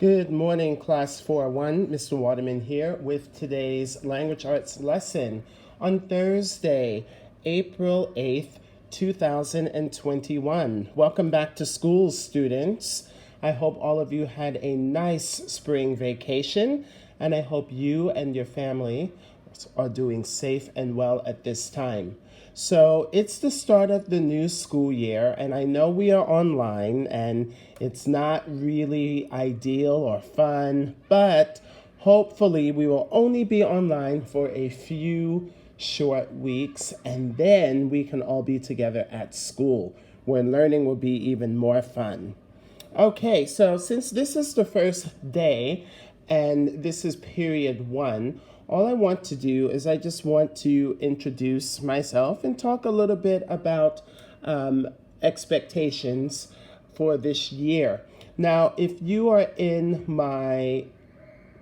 Good morning, Class 4-1. Mr. Waterman here with today's language arts lesson on Thursday, April 8th, 2021. Welcome back to school, students. I hope all of you had a nice spring vacation, and I hope you and your family are doing safe and well at this time. So it's the start of the new school year, and I know we are online and it's not really ideal or fun, but hopefully we will only be online for a few short weeks, and then we can all be together at school where learning will be even more fun. Okay, so since this is the first day and this is period one, all I want to do is I just want to introduce myself and talk a little bit about expectations for this year. Now, if you are in my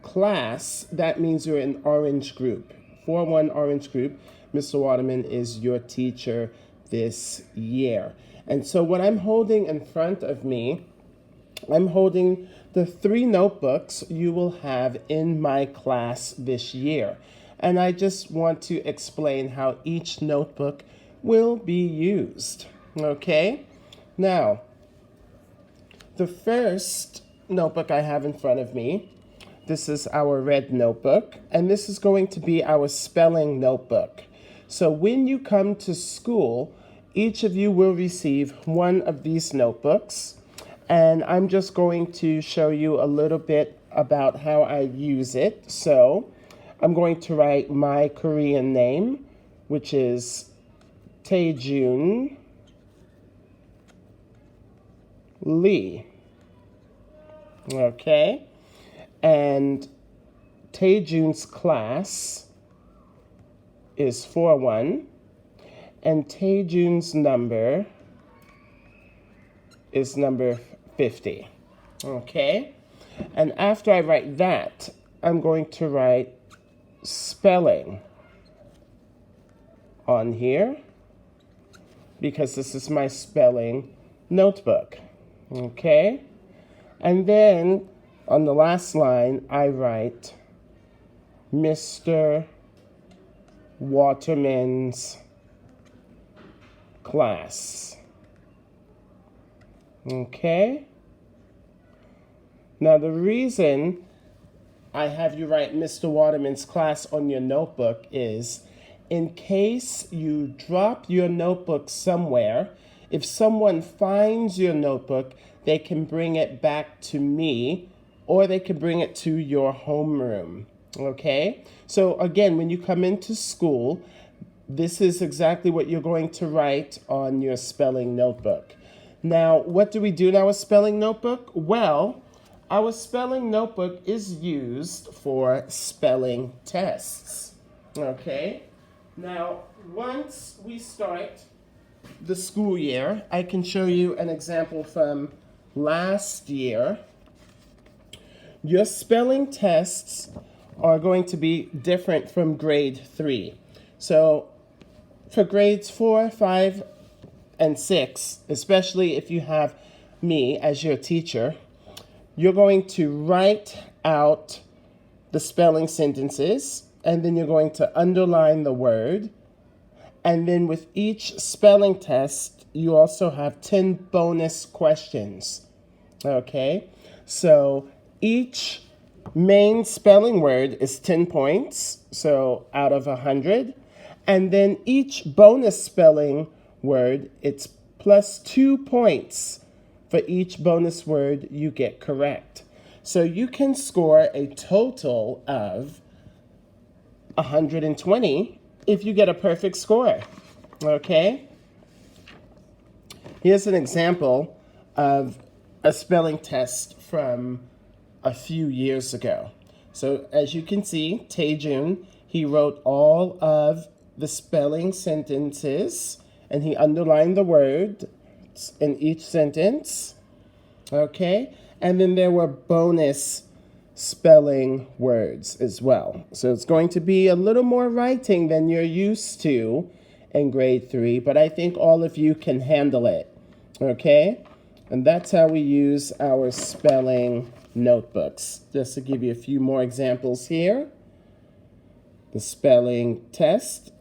class, that means you're in orange group. 4-1 orange group. Mr. Waterman is your teacher this year. And so what I'm holding in front of me, I'm holding the 3 notebooks you will have in my class this year. And I just want to explain how each notebook will be used. Okay? Now, the first notebook I have in front of me, this is our red notebook, and this is going to be our spelling notebook. So when you come to school, each of you will receive one of these notebooks. And I'm just going to show you a little bit about how I use it. So I'm going to write my Korean name, which is Taejun Lee. Okay? And Taejun's class is 4-1. And Taejun's number is number 50. Okay? And after I write that, I'm going to write spelling on here because this is my spelling notebook. Okay? And then on the last line, I write Mr. Waterman's class. Okay? Now the reason I have you write Mr. Waterman's class on your notebook is in case you drop your notebook somewhere, if someone finds your notebook, they can bring it back to me or they can bring it to your homeroom. Okay? So again, when you come into school, this is exactly what you're going to write on your spelling notebook. Now, what do we do in our spelling notebook? Well, our spelling notebook is used for spelling tests. Okay? Now, once we start the school year, I can show you an example from last year. Your spelling tests are going to be different from grade 3. So, for grades 4, 5, and 6, especially if you have me as your teacher, you're going to write out the spelling sentences, and then you're going to underline the word. And then with each spelling test, you also have 10 bonus questions. Okay? So each main spelling word is 10 points, so out of 100. And then each bonus spelling word, it's plus 2 points for each bonus word you get correct. So you can score a total of 120 if you get a perfect score. Okay? Here's an example of a spelling test from a few years ago. So as you can see, Taejun, he wrote all of the spelling sentences and he underlined the word in each sentence. Okay? And then there were bonus spelling words as well. So it's going to be a little more writing than you're used to in grade 3, but I think all of you can handle it. Okay? And that's how we use our spelling notebooks. Just to give you a few more examples here. The spelling test,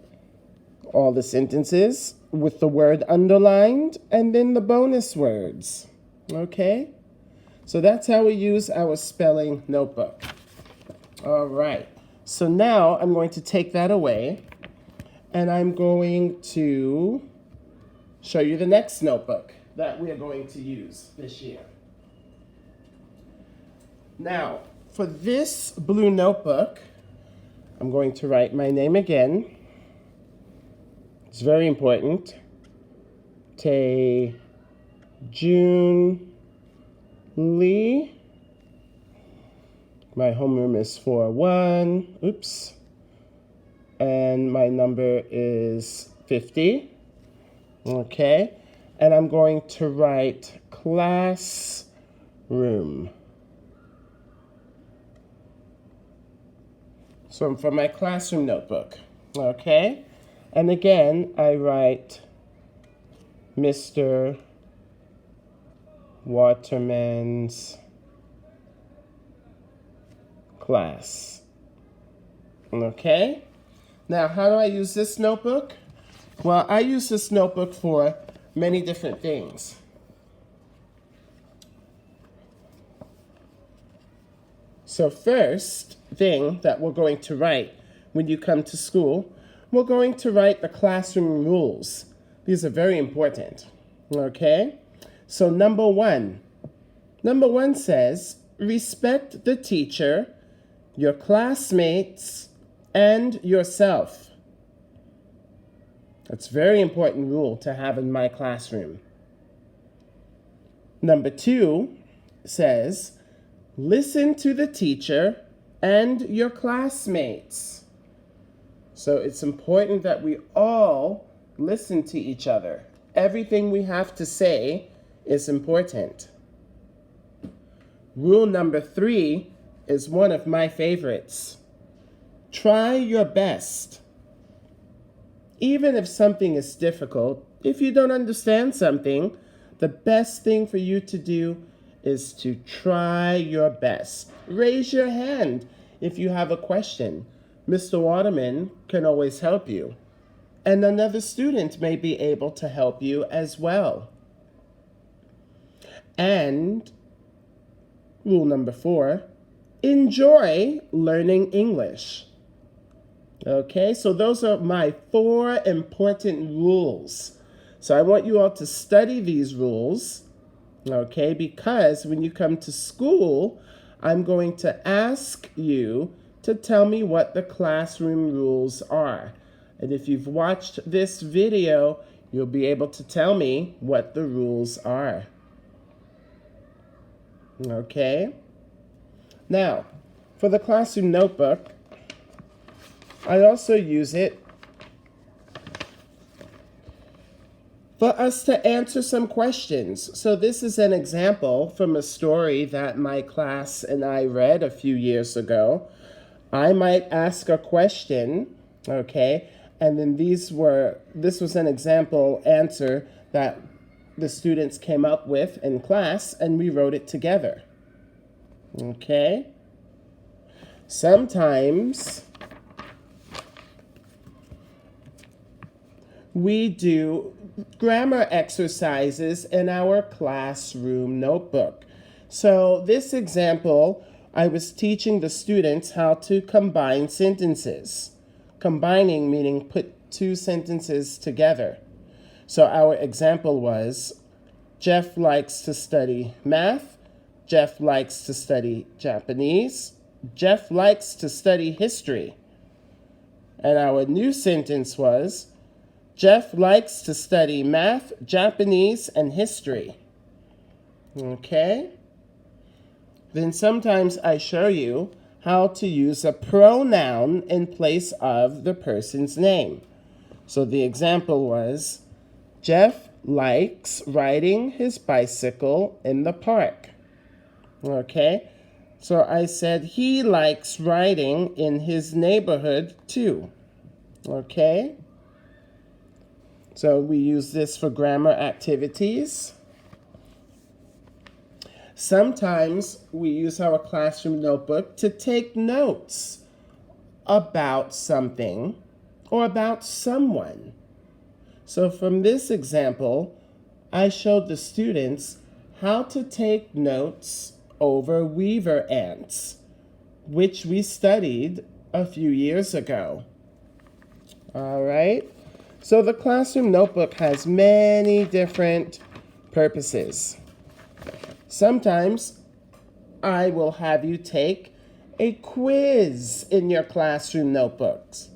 all the sentences with the word underlined, and then the bonus words. Okay? So that's how we use our spelling notebook. All right. So now I'm going to take that away, and I'm going to show you the next notebook that we are going to use this year. Now, for this blue notebook, I'm going to write my name again. It's very important. June Lee. My homeroom is 4-1. Oops. And my number is 50. Okay. And I'm going to write classroom. So for my classroom notebook. Okay. And again, I write Mr. Waterman's class. Okay? Now, how do I use this notebook? Well, I use this notebook for many different things. So first thing that we're going to write when you come to school, we're going to write the classroom rules. These are very important. Okay? So number one says, respect the teacher, your classmates, and yourself. That's a very important rule to have in my classroom. Number 2 says, listen to the teacher and your classmates. So it's important that we all listen to each other. Everything we have to say is important. Rule number 3 is one of my favorites. Try your best. Even if something is difficult, if you don't understand something, the best thing for you to do is to try your best. Raise your hand if you have a question. Mr. Waterman can always help you. And another student may be able to help you as well. And rule number 4, enjoy learning English. Okay, so those are my 4 important rules. So I want you all to study these rules, okay, because when you come to school, I'm going to ask you to tell me what the classroom rules are. And if you've watched this video, you'll be able to tell me what the rules are. Okay? Now, for the classroom notebook, I also use it for us to answer some questions. So this is an example from a story that my class and I read a few years ago. I might ask a question, okay, and then this was an example answer that the students came up with in class, and we wrote it together. Okay? Sometimes we do grammar exercises in our classroom notebook. So this example, I was teaching the students how to combine sentences. Combining meaning put 2 sentences together. So our example was, Jeff likes to study math. Jeff likes to study Japanese. Jeff likes to study history. And our new sentence was, Jeff likes to study math, Japanese, and history. Okay? Then sometimes I show you how to use a pronoun in place of the person's name. So the example was, Jeff likes riding his bicycle in the park. Okay? So I said he likes riding in his neighborhood too. Okay? So we use this for grammar activities. Sometimes we use our classroom notebook to take notes about something or about someone. So from this example, I showed the students how to take notes over weaver ants, which we studied a few years ago. All right. So the classroom notebook has many different purposes. Sometimes I will have you take a quiz in your classroom notebooks.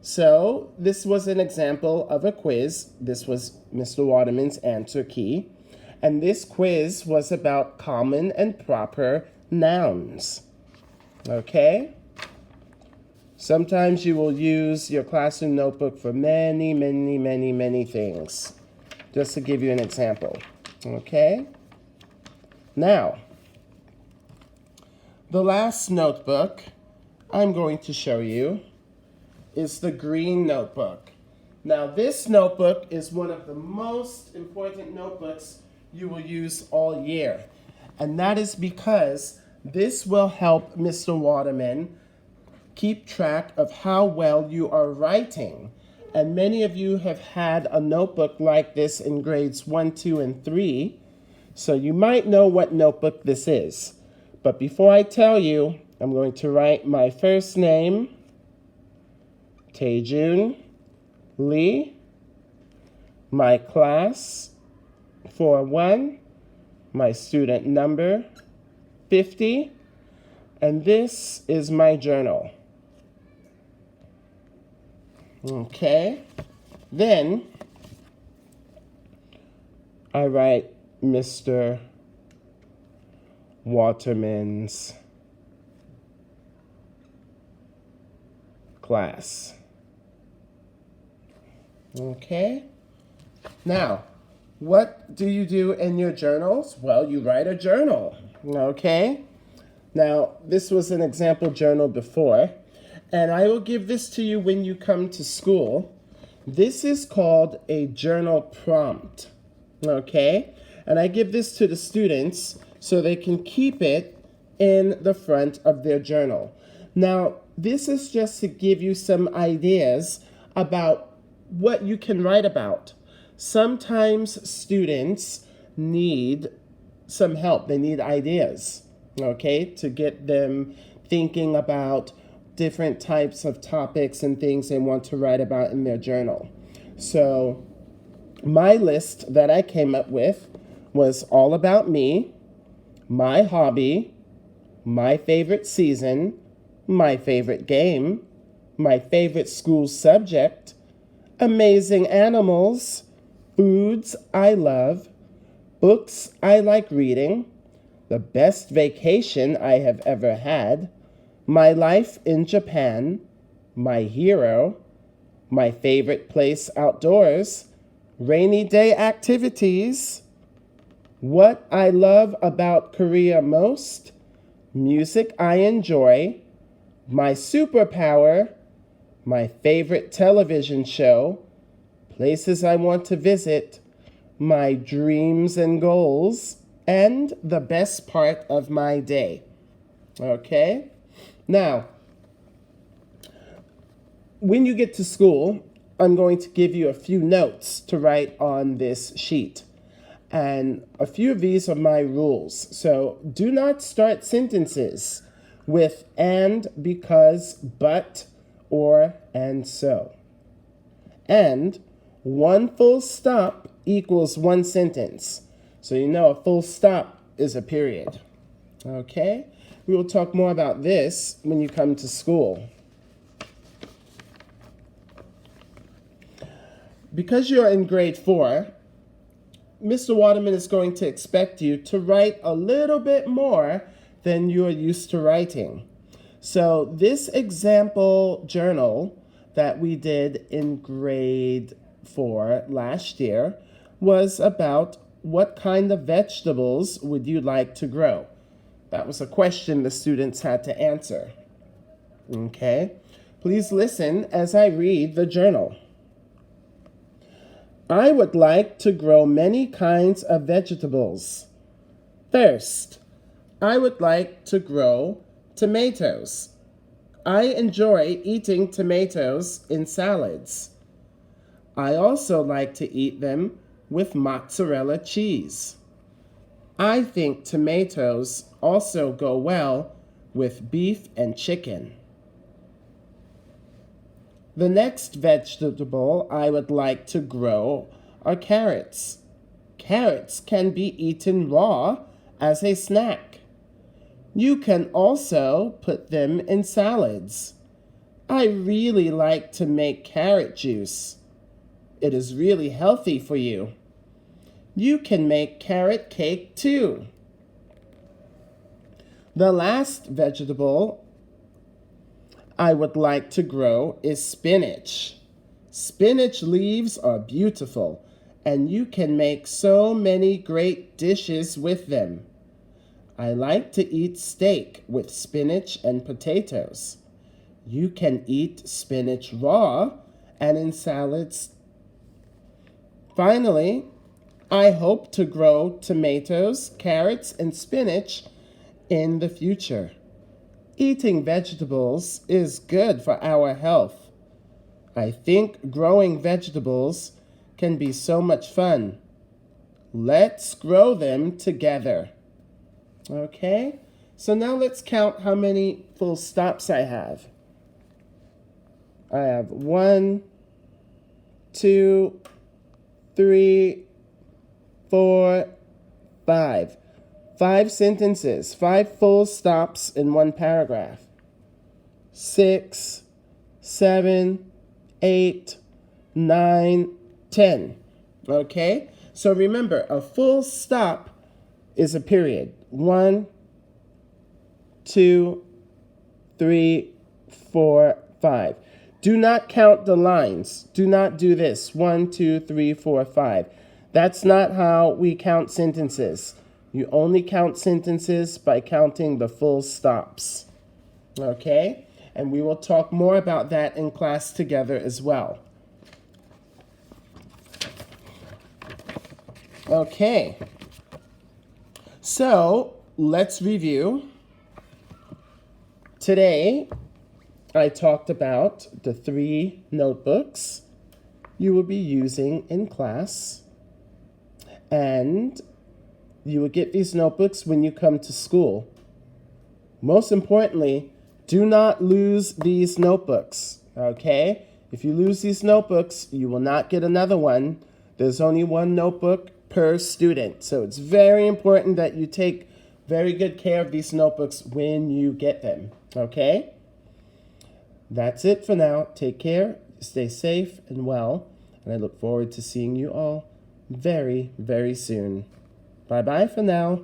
So this was an example of a quiz. This was Mr. Waterman's answer key. And this quiz was about common and proper nouns. Okay? Sometimes you will use your classroom notebook for many, many, many, many things. Just to give you an example. Okay? Now, the last notebook I'm going to show you is the green notebook. Now, this notebook is one of the most important notebooks you will use all year. And that is because this will help Mr. Waterman keep track of how well you are writing. And many of you have had a notebook like this in grades 1, 2, and 3. So you might know what notebook this is. But before I tell you, I'm going to write my first name, Taejun Lee, my class, 4-1, my student number, 50, and this is my journal. Okay, then I write Mr. Waterman's class. Okay, now what do you do in your journals? Well, you write a journal. Okay, now this was an example journal before, and I will give this to you when you come to school. This is called a journal prompt. Okay, and I give this to the students so they can keep it in the front of their journal. Now, this is just to give you some ideas about what you can write about. Sometimes students need some help. They need ideas, okay, to get them thinking about different types of topics and things they want to write about in their journal. So my list that I came up with was all about me, my hobby, my favorite season, my favorite game, my favorite school subject, amazing animals, foods I love, books I like reading, the best vacation I have ever had, my life in Japan, my hero, my favorite place outdoors, rainy day activities, what I love about Korea most, music I enjoy, my superpower, my favorite television show, places I want to visit, my dreams and goals, and the best part of my day. Okay? Now, when you get to school, I'm going to give you a few notes to write on this sheet. And a few of these are my rules. So do not start sentences with and, because, but, or, and so. And one full stop equals one sentence. So you know a full stop is a period. Okay? We will talk more about this when you come to school. Because you're in grade 4, Mr. Waterman is going to expect you to write a little bit more than you are used to writing. So this example journal that we did in grade 4 last year was about what kind of vegetables would you like to grow? That was a question the students had to answer. Okay, please listen as I read the journal. I would like to grow many kinds of vegetables. First, I would like to grow tomatoes. I enjoy eating tomatoes in salads. I also like to eat them with mozzarella cheese. I think tomatoes also go well with beef and chicken. The next vegetable I would like to grow are carrots. Carrots can be eaten raw as a snack. You can also put them in salads. I really like to make carrot juice. It is really healthy for you. You can make carrot cake too. The last vegetable I would like to grow is spinach. Spinach leaves are beautiful, and you can make so many great dishes with them. I like to eat steak with spinach and potatoes. You can eat spinach raw and in salads. Finally, I hope to grow tomatoes, carrots, and spinach in the future. Eating vegetables is good for our health. I think growing vegetables can be so much fun. Let's grow them together. Okay, so now let's count how many full stops I have. I have 1, 2, 3, 4, 5. 5 sentences, 5 full stops in one paragraph. 6, 7, 8, 9, 10. Okay, so remember, a full stop is a period. 1, 2, 3, 4, 5. Do not count the lines. Do not do this. 1, 2, 3, 4, 5. That's not how we count sentences. You only count sentences by counting the full stops. Okay? And we will talk more about that in class together as well. Okay. So, let's review. Today, I talked about the 3 notebooks you will be using in class. And you will get these notebooks when you come to school. Most importantly, do not lose these notebooks, okay? If you lose these notebooks, you will not get another one. There's only one notebook per student. So it's very important that you take very good care of these notebooks when you get them, okay? That's it for now. Take care, stay safe and well, and I look forward to seeing you all very, very soon. Bye-bye for now.